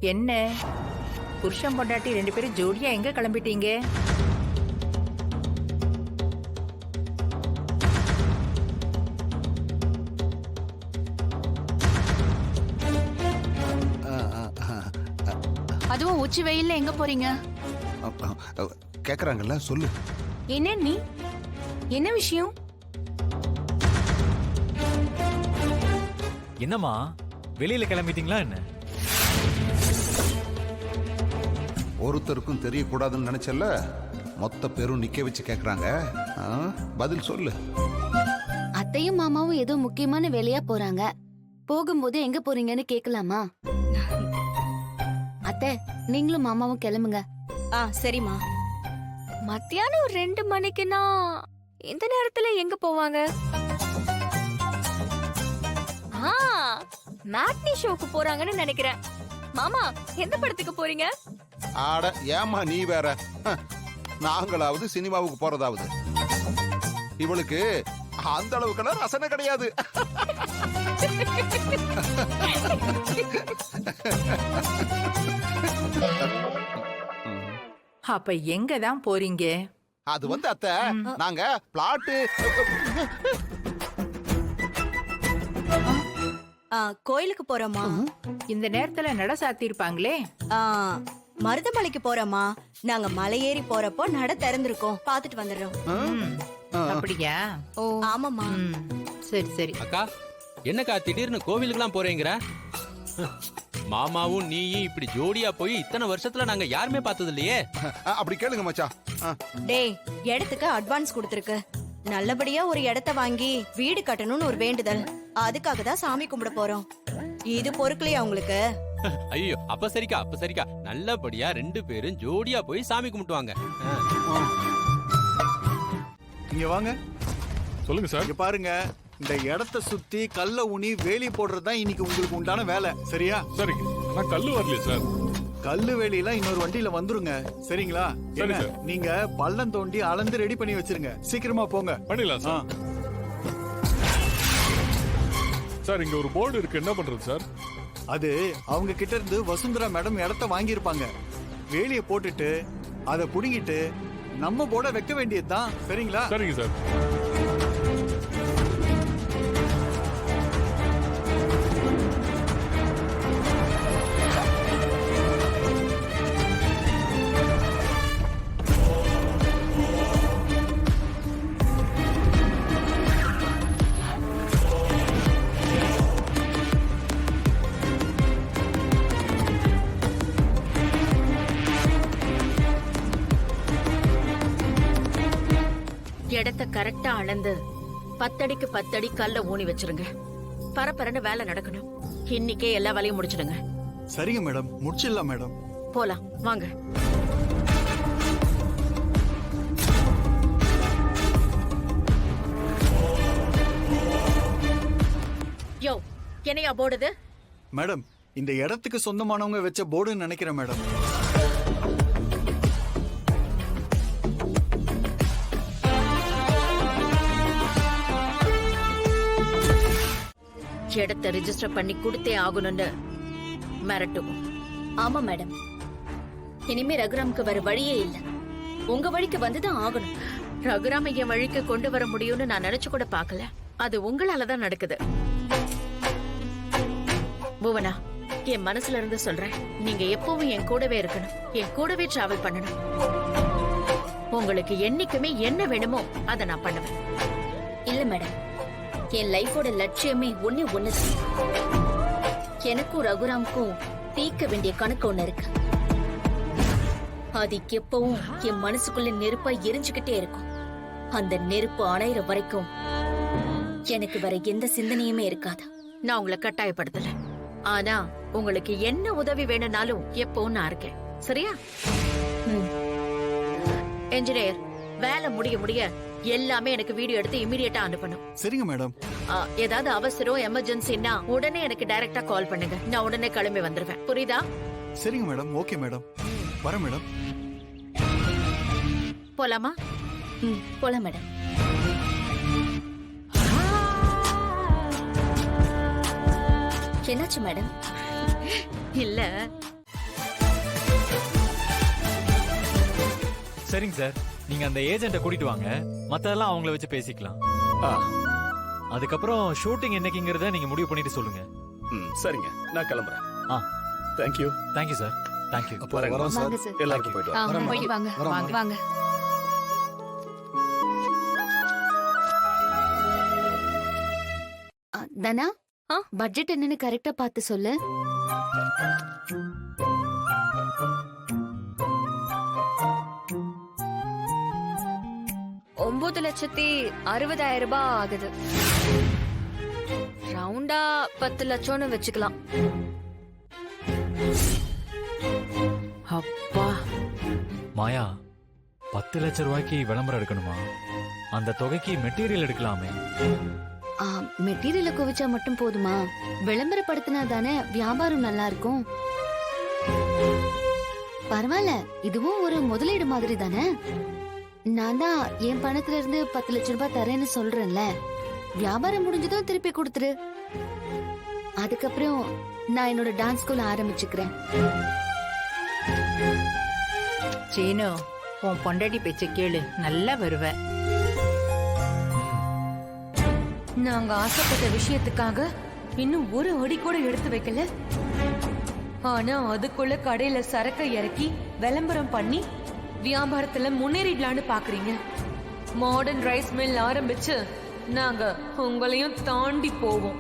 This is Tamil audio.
என்ன புருஷன் பொண்டாட்டி 2 பேரும் ஜோடியா எங்க கிளம்பிட்டீங்க? அதுவும் உச்சி வெயில்ல எங்க போறீங்க? கேக்குறாங்கல்ல, சொல்லு. என்ன நீ என்ன விஷயம்? என்னம்மா வெளியில கிளம்பிட்டீங்களா என்ன? ஒருத்தருக்கும் தெரியக்கூடாதுன்னு நினைச்சல, மொத்த பேரும் நிக்க வச்சு கேக்குறாங்க. பதில் சொல்லு. அத்தையும் மாமாவும் ஏதோ முக்கியமான வேலையா போறாங்க. போகும்போது எங்க போறீங்கன்னு கேக்கலாமா? அத்தை, நீங்களும் மாமாவும் கிளம்புங்க. சரிம்மா. மத்தியானம் 2 மணிக்குன்னா இந்த நேரத்துல எங்க போவாங்க? மேட்னி ஷோக்கு போறாங்கன்னு நினைக்கிறேன். மாமா, எந்த படத்துக்கு போறீங்க? ஆட ஏமா நீ வேற. நாங்களாவது சினிமாவுக்கு போறதாவது, இவளுக்கு அந்த அளவுக்கெல்லாம் ரசனை கிடையாது. அப்ப எங்க தான் போறீங்க? அது வந்து அத்தை, நாங்க பிளாட்டு கோயிலுக்கு போறோமா? இந்த நேரத்துல நட சாத்திருப்பாங்களே. மருதமலைக்கு போறோமா? நாங்க மலை ஏறி போறப்போ நட திறந்திருக்கோம், பாத்துட்டு வந்துடுறோம். அப்படியா? ஓ ஆமாமா. சரி சரி. அக்கா, என்னக்கா திடீர்னு கோவிலுக்குலாம் போறீங்கிற? மாமாவும் நீயும் இப்படி ஜோடியா போய் இத்தனை வருஷத்துல நாங்க யாருமே பார்த்தது இல்லையே. அப்படி கேளுங்க மச்சான். டேய், இடத்துக்கு அட்வான்ஸ் கொடுத்திருக்கு. நல்லபடியா ஒரு இடத்த வாங்கி வீடு கட்டணும்னு ஒரு வேண்டுதல். அதுக்காக தான் சாமி கும்பிட போறோம். இது பொறுக்கலையா உங்களுக்கு? ஐயோ, அப்ப சரிக்கா. நல்லபடியா 2 பேரும் ஜோடியா போய் சாமி கும்பிட்டுவாங்க. இங்க வாங்க. சொல்லுங்க சார். இங்க பாருங்க, இந்த இடத்தை சுத்தி கல்ல ஊனி வேலி போடுறதுதான் இன்னைக்கு உங்களுக்கு உண்டான வேலை, சரியா? சரிங்க. நான் கல்லு வரலையே சார். கல்லு வேலியெல்லாம் இன்னொரு வண்டியில வந்துருங்க, சரிங்களா? சரி என்ன, சார். நீங்க பள்ளம் தோண்டி அளந்து ரெடி பண்ணி வச்சிருங்க. சீக்கிரமா போங்க. பண்ணிடலாம் சார். சார், இங்க ஒரு போர்டு இருக்கு, என்ன பண்றது சார்? அது அவங்க கிட்ட இருந்து வசுந்தரா மேடம் இடத்த வாங்கியிருப்பாங்க. வேலியை போட்டுட்டு அதை புடுங்கிட்டு நம்ம போர்டை வைக்க வேண்டியதுதான், சரிங்களா? சரிங்க சார். இடத்த கரெக்டா அளந்து 10 அடிக்கு 10 அடி கல்ல ஊனி வச்சிருங்க. பரபரன்னு வேலை நடக்கணும். இன்னைக்கே எல்லா வேலையும் முடிச்சிடுங்க. சரிங்க மேடம், முடிச்சிடலாம் மேடம். போலாம் வாங்க. யோ, என்னையா போடுது? மேடம், இந்த இடத்துக்கு சொந்தமானவங்க வச்ச போர்டுன்னு நினைக்கிறேன் மேடம். இடத்தை ரிஜிஸ்டர் பண்ணி கொடுத்தே ஆகணும்னு மிரட்டுவோம். ஆமா மேடம், இனிமே ரகுராமுக்கு வர வழியே இல்ல. உங்க வழிக்கு வந்துதான் ஆகணும். ரகுராம என் வழிக்கு கொண்டு வர முடியும்னு நான் நினைச்சு கூட பாக்கல. அது உங்களாலதான் நடக்குது. புவனா, என் மனசுல இருந்து சொல்றேன், நீங்க எப்பவும் என் கூடவே இருக்கணும், என் கூடவே டிராவல் பண்ணணும். உங்களுக்கு என்னைக்குமே என்ன வேணுமோ அதை நான் பண்ணுவேன். இல்ல மேடம், என் லைஃபோட லட்சியமே ஒண்ணுதான். எனக்கும் ரகுராமுக்கும் தீர்க்க வேண்டிய கணக்கு ஒண்ணு இருக்கு. அது எப்பவும் என் மனசுக்குள்ள நெருப்பா எரிஞ்சுக்கிட்டே இருக்கும். அந்த நெருப்பு அணையிற வரைக்கும் எனக்கு வேற எந்த சிந்தனையுமே இருக்காது. நான் உங்களை கட்டாயப்படுத்தல. ஆனா உங்களுக்கு என்ன உதவி வேணும்னாலும் எப்பவும் நான் இருக்கேன், சரியா? என்ஜினியர், வேலை முடிய எல்லாமே எனக்கு வீடியோ எடுத்து இமிடியேட்டா அனுப்பணும். சரிங்க மேடம். ஏதாவது அவசரம் எமர்ஜென்சின்னா உடனே எனக்கு டைரக்டா கால் பண்ணுங்க. நான் உடனே கிளம்பி வந்துருவேன், புரியுதா? சரிங்க மேடம். ஓகே மேடம், வரேன் மேடம். போலாமா? போலாம் மேடம். என்னாச்சு மேடம்? இல்ல, சரிங்க சார், நீங்க அந்த ஏஜென்ட்டை கூட்டிட்டு வாங்க, மத்ததெல்லாம் அவங்கள வச்சு பேசிக்கலாம். ஆ, அதுக்கப்புறம் ஷூட்டிங் என்னைக்குங்கிறத நீங்க முடிவு பண்ணிட்டு சொல்லுங்க. சரிங்க, நான் கிளம்புறேன். ஆ. தேங்க்யூ. Thank you sir, thank you. வரோம் சார். எல்லாருக்கும் போயிட்டு வாங்க. வரேன். போயிட்டு வாங்க வரேன். வாங்க வாங்க. தனா, ஆ? பட்ஜெட் என்னன்னு கரெக்டா பார்த்து சொல்லு. ₹9,60,000 ஆகுது. ரவுண்டா 10 லட்சம்னு வச்சுக்கலாம். அப்பா, மாயா, 10 லட்சம் ரூபாய்க்கு விளம்பரம் எடுக்கணுமா? அந்த தொகைக்கு மெட்டீரியல் எடுக்கலாமே. மெட்டீரியலை குவிச்சா மட்டும் போதுமா? விளம்பரப்படுத்தினா தானே வியாபாரம் நல்லா இருக்கும். பரவாயில்ல, இதுவும் ஒரு முதலீடு மாதிரி தானே. நான் தான் என் பணத்துல இருந்து 10 லட்சம் ரூபாய் தரேன்னு சொல்றேன்ல. வியாபாரம் முடிஞ்சதும் திருப்பி கொடுத்துரு. அதுக்கப்புறம் நான் என்னோட டான்ஸ் ஸ்கூல் ஆரம்பிச்சுக்கிறேன். சீனு, உன் பொண்டாட்டி பேச்ச கேளு, நல்லா வருவ. நாங்க ஆசைப்பட்ட விஷயத்துக்காக இன்னும் ஒரு அடி கூட எடுத்து வைக்கல. ஆனா அதுக்குள்ள கடையில சரக்க இறக்கி விளம்பரம் பண்ணி வியாபாரத்துல முன்னேறிடலான்னு பாக்குறீங்க. மாடர்ன் ரைஸ் மில் ஆரம்பிச்சு நாங்க உங்களையும் தாண்டி போவோம்.